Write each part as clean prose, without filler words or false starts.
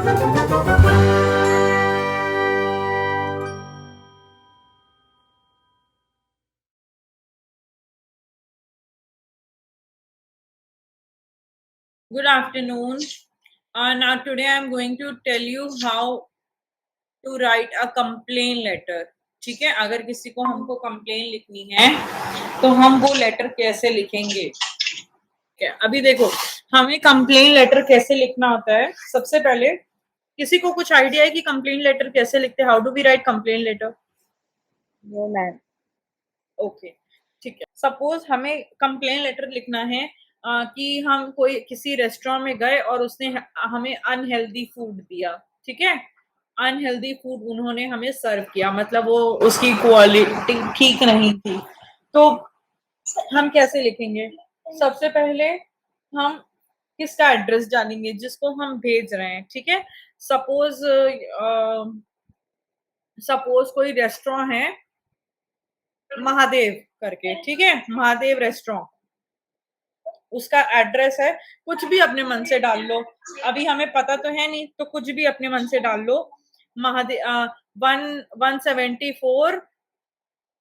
Good afternoon. Now today I am going to tell you how to write a complaint letter. ठीक है, अगर किसी को हमको कंप्लेन लिखनी है तो हम वो लेटर कैसे लिखेंगे। अभी देखो, हमें कंप्लेन लेटर कैसे लिखना होता है। सबसे पहले किसी को कुछ आइडिया है कि कंप्लेन लेटर कैसे लिखते हैं? How do we write complain letter? No ma'am. Okay, ठीक है। सपोज हमें कंप्लेन लेटर लिखना है कि हम कोई किसी रेस्टोरेंट में गए और उसने हमें अनहेल्दी फूड दिया। ठीक है, अनहेल्दी फूड उन्होंने हमें सर्व किया, मतलब वो उसकी क्वालिटी ठीक नहीं थी। तो हम कैसे लिखेंगे? सबसे पहले हम किसका एड्रेस डालेंगे जिसको हम भेज रहे हैं। ठीक है, सपोज कोई रेस्टोरेंट है महादेव करके, ठीक है, महादेव रेस्टोरेंट, उसका एड्रेस है। कुछ भी अपने मन से डाल लो, अभी हमें पता तो है नहीं, तो कुछ भी अपने मन से डाल लो। महादेव 174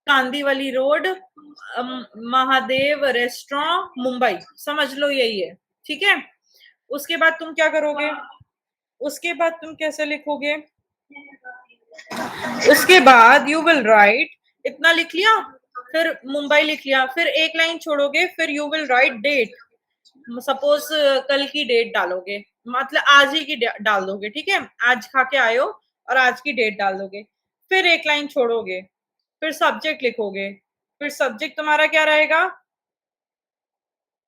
कांदीवली रोड, महादेव रेस्टोरेंट, मुंबई, समझ लो यही है। ठीक है, उसके बाद तुम क्या करोगे? उसके बाद तुम कैसे लिखोगे? उसके बाद यू विल राइट, इतना लिख लिया, फिर मुंबई लिख लिया, फिर एक लाइन छोड़ोगे, फिर you will write date. Suppose कल की डेट डालोगे, मतलब आज ही की डाल दोगे। ठीक है, आज खा के आयो और आज की डेट डाल दोगे, फिर एक लाइन छोड़ोगे, फिर सब्जेक्ट लिखोगे। फिर सब्जेक्ट तुम्हारा क्या रहेगा?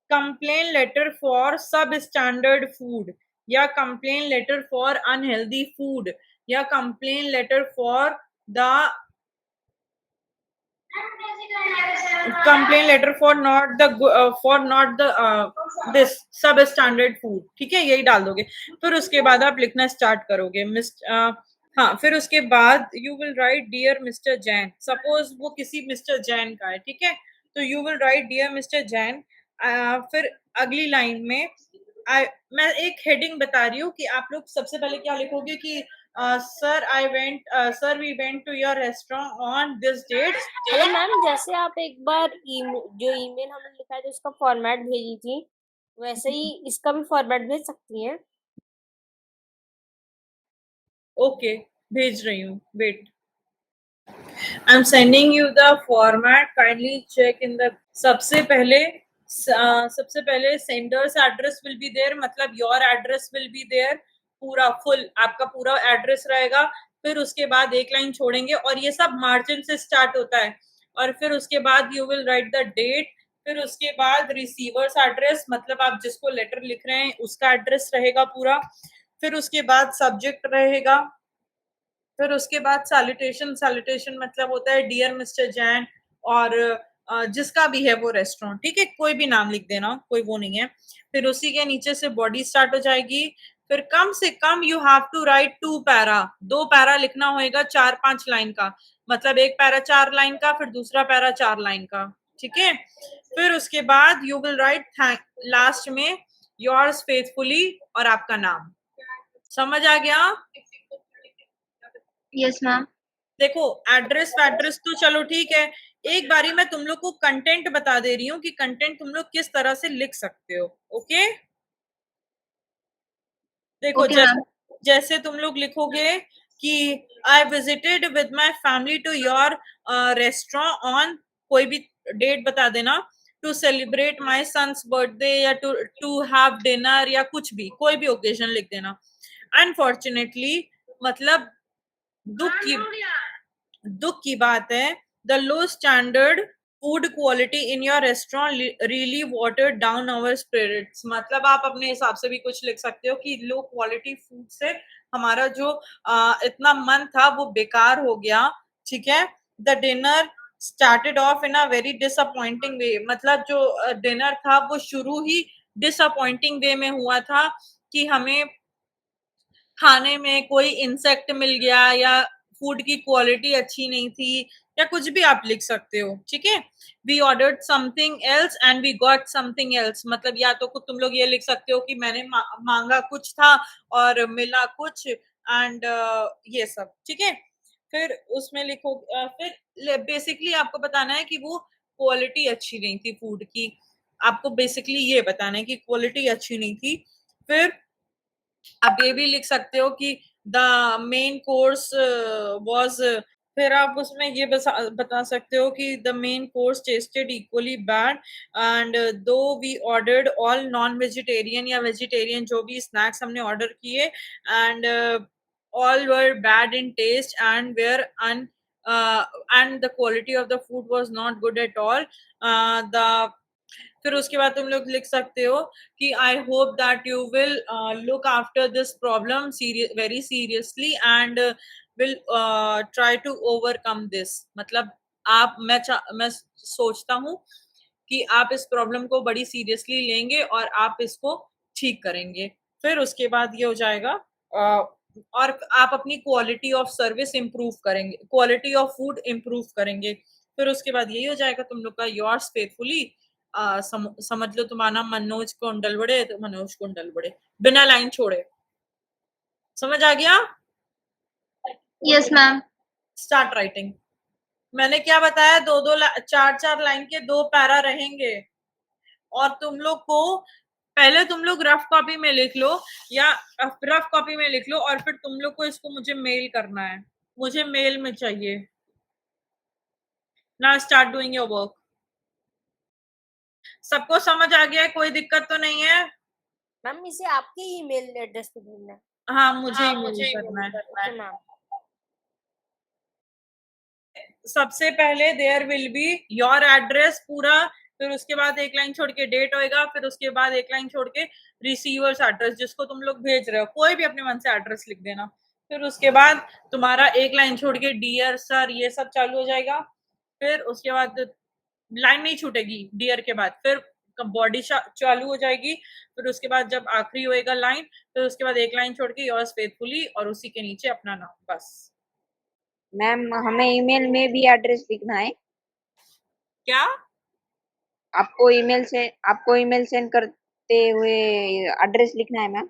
Complain letter for sub standard food, या complain letter for unhealthy food, या complain letter for the complain letter for not the this sub standard food. ठीक है, यही डाल दोगे। फिर उसके बाद आप लिखना स्टार्ट करोगे। हाँ, फिर उसके बाद you will write dear mister Jain. Suppose वो किसी मिस्टर जैन का है, ठीक है, तो you will write dear mister Jain. फिर अगली लाइन में मैं एक हेडिंग बता रही हूँ कि आप लोग सबसे पहले क्या लिखोगे कि sir we went to your restaurant on this date. Hello ma'am, जैसे आप एक बार जो ईमेल हमने लिखा है तो उसका फॉर्मेट भेजी थी, वैसे ही इसका भी फॉर्मेट भेज सकती हैं? ओके, भेज रही हूँ, wait, I am sending you the format, kindly check in the. सबसे पहले sender's address will be there, मतलब your address will be there, पूरा फुल आपका पूरा एड्रेस रहेगा। फिर उसके बाद एक लाइन छोड़ेंगे और ये सब मार्जिन से स्टार्ट होता है। और फिर उसके बाद you will write the date. फिर उसके बाद रिसीवर्स एड्रेस, मतलब आप जिसको लेटर लिख रहे हैं उसका एड्रेस रहेगा पूरा। फिर उसके बाद सब्जेक्ट रहेगा। फिर उसके बाद सैल्यूटेशन मतलब होता है डियर मिस्टर जैन, और जिसका भी है वो रेस्टोरेंट। ठीक है, कोई भी नाम लिख देना, कोई वो नहीं है। फिर उसी के नीचे से बॉडी स्टार्ट हो जाएगी। फिर कम से कम you have to write 2 para, 2 para लिखना होएगा 4-5 लाइन का, मतलब एक पैरा 4 लाइन का, फिर दूसरा पैरा 4 लाइन का। ठीक है, फिर उसके बाद यू विल राइट लास्ट में योर्स फेथफुली और आपका नाम। समझ आ गया? Yes ma'am. देखो, एड्रेस तो चलो ठीक है, एक बारी मैं तुम लोग को कंटेंट बता दे रही हूँ कि कंटेंट तुम लोग किस तरह से लिख सकते हो। ओके, देखो, जैसे तुम लोग लिखोगे कि I visited with my family to your restaurant on, कोई भी डेट बता देना, to celebrate my son's birthday, या टू हैव डिनर, या कुछ भी, कोई भी ओकेजन लिख देना। अनफॉर्चुनेटली, मतलब दुख की बात है, the low standard food quality in your restaurant really watered down our spirits, मतलब आप अपने हिसाब से भी कुछ लिख सकते हो कि लो क्वालिटी फूड से हमारा जो इतना मन था वो बेकार हो गया। ठीक है, the dinner started off in a very disappointing way, मतलब जो डिनर था वो शुरू ही डिसअपॉइंटिंग वे में हुआ था कि हमें खाने में कोई इंसेक्ट मिल गया, या फूड की क्वालिटी अच्छी नहीं थी, या कुछ भी आप लिख सकते हो, ठीक है। We ordered something else and we got something else, मतलब या तो तुम लोग ये लिख सकते हो कि मैंने मांगा कुछ था और मिला कुछ, एंड ये सब, ठीक है। फिर उसमें लिखो, फिर बेसिकली आपको बताना है कि वो क्वालिटी अच्छी नहीं थी फूड की, आपको बेसिकली ये बताना है कि क्वालिटी अच्छी नहीं थी। फिर आप ये भी लिख सकते हो कि द मेन कोर्स वाज, फिर आप उसमें ये बता सकते हो कि the main course tasted equally bad and though we ordered all non vegetarian या वेजिटेरियन जो भी स्नैक्स हमने ऑर्डर किए, and all were bad in taste and were an and the quality of the food was not good at all. The फिर उसके बाद तुम लोग लिख सकते हो कि I hope that you will look after this problem very seriously and will try to overcome this, मतलब मैं सोचता हूँ कि आप इस प्रॉब्लम को बड़ी सीरियसली लेंगे और आप इसको ठीक करेंगे। फिर उसके बाद ये हो जाएगा, और आप अपनी क्वालिटी ऑफ सर्विस इंप्रूव करेंगे, क्वालिटी ऑफ फूड इंप्रूव करेंगे। फिर उसके बाद यही हो जाएगा तुम लोग का योर्स फेथफुली, समझ लो तुम्हारा नाम मनोज कुंडलवड़े, तो मनोज कुंडलवड़े बिना लाइन छोड़े। समझ आ गया? Yes ma'am. Start writing. मैंने क्या बताया, दो दो चार चार लाइन के 2 पैरा रहेंगे, और तुम लोग को पहले तुम लोग रफ कॉपी में लिख लो, या रफ कॉपी में लिख लो, और फिर तुम लोग को इसको मुझे मेल करना है, मुझे मेल में चाहिए। Now start doing your work. सबको समझ आ गया है? कोई दिक्कत तो नहीं है? मैम इसे आपके ईमेल एड्रेस पे भेजना है। हाँ, मुझे ईमेल करना है। Okay ma'am. सबसे पहले there will be your address पूरा, फिर उसके बाद एक लाइन छोड़ के डेट होएगा, फिर उसके बाद एक लाइन छोड़ के रिसीवर्स एड्रेस, जिसको तुम लोग भेज रहे हो, कोई भी अपने मन से एड्रेस लिख देना। फिर उसके बाद तुम्हारा एक लाइन छोड़ के डियर सर ये सब चालू हो जाएगा। फिर उसके बाद लाइन नहीं छूटेगी डियर के बाद, फिर बॉडी चालू हो जाएगी। फिर उसके बाद जब आखिरी होएगा लाइन, फिर उसके बाद एक लाइन छोड़ के योर्स फेथफुली, और उसी के नीचे अपना नाम, बस। मैम हमें ईमेल में भी एड्रेस लिखना है? क्या? आपको ईमेल सेंड करते हुए एड्रेस लिखना है मैम?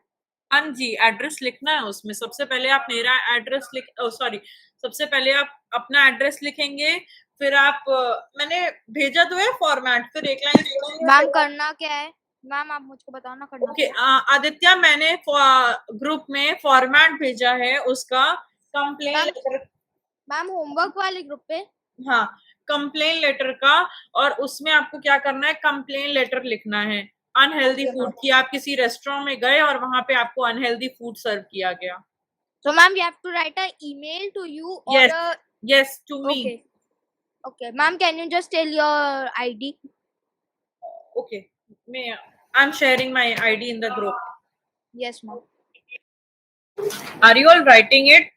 हाँ जी, एड्रेस लिखना है उसमें। सबसे पहले आप मेरा एड्रेस सबसे पहले आप अपना एड्रेस लिखेंगे, फिर आप मैंने भेजा तो है फॉर्मेट, फिर एक लाइन छोड़ेंगे। मैम करना क्या है? मैम आप मुझको बताओ ना करना ओके, क्या है? आदित्य मैंने ग्रुप में फॉर्मेट भेजा है उसका, कंप्लेन लेटर। मैम होमवर्क वाले ग्रुप पे? हाँ, कंप्लेन लेटर का, और उसमें आपको क्या करना है, कंप्लेन लेटर लिखना है अनहेल्दी Okay, फूड की। आप किसी रेस्टोरेंट में गए और वहां पे आपको अनहेल्दी फूड सर्व किया गया। So ma'am, we have to write an email to you or Yes. a... Yes, to me. Okay. Okay, ma'am, can you just tell your ID? Okay, I'm sharing my ID in the group. Yes, ma'am. Are you all writing it?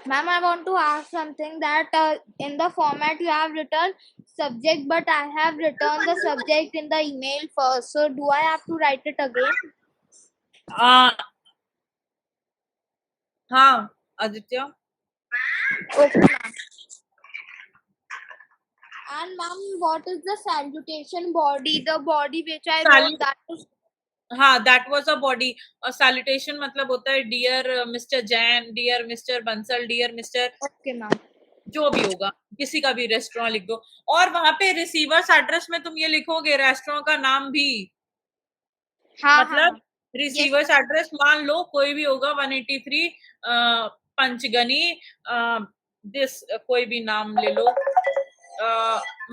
Ma'am, I want to ask something that in the format you have written subject, but I have written the subject in the email first. So do I have to write it again? हाँ Aditya. Okay, ma'am. And ma'am, what is the salutation body? The body which I wrote, that is... हाँ, that was a body. और salutation मतलब होता है dear mister Jain, dear mister Bansal, dear mister, Okay, ma'am. जो भी होगा, किसी का भी रेस्टोरेंट लिख दो। और वहां पे रिसीवर्स एड्रेस में तुम ये लिखोगे रेस्टोरेंट का नाम भी, हाँ, मतलब हाँ, रिसीवर्स एड्रेस मान लो कोई भी होगा, 183 पंचगनी, दिस कोई भी नाम ले लो,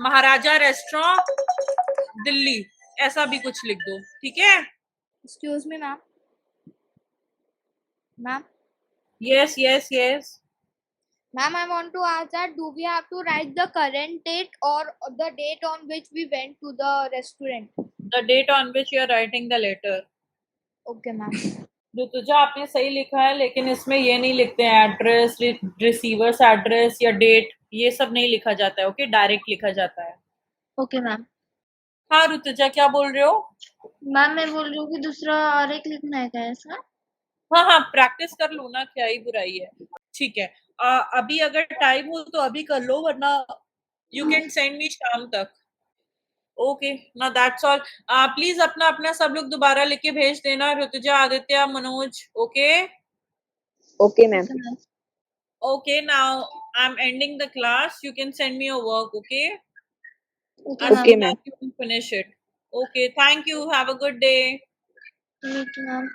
महाराजा रेस्टोरेंट दिल्ली, ऐसा भी कुछ लिख दो, ठीक है। Excuse me, ma'am. Ma'am. Yes, yes, yes. Ma'am, I want to ask that do we have to write the current date or the date on which we went to the restaurant? The date on which you are writing the letter. Okay, ma'am. तुझे आपने सही लिखा है, लेकिन इसमें ये नहीं लिखते हैं एड्रेस, रिसीवर्स एड्रेस या डेट, ये सब नहीं लिखा जाता है। ओके, डायरेक्ट लिखा जाता है। Okay, ma'am. हाँ ऋतुजा, क्या बोल रहे हो? मैम मैं बोल रही हूँ कि दूसरा और एक लिखना है क्या ऐसा? हाँ हाँ, प्रैक्टिस कर लो ना, क्या ही बुराई है। ठीक है, अभी अगर टाइम हो तो अभी कर लो, वरना यू कैन सेंड मी शाम तक. ओके ना, दैट्स ऑल. प्लीज अपना अपना सब लोग दोबारा लिख के भेज देना, Rutuja, Aditya, Manoj. Okay. Okay ma'am. Okay, now I'm ending the class. You can send me your work, okay? Okay, As Okay, soon ma'am. as you can finish it. Okay, thank you. Have a good day. ma'am.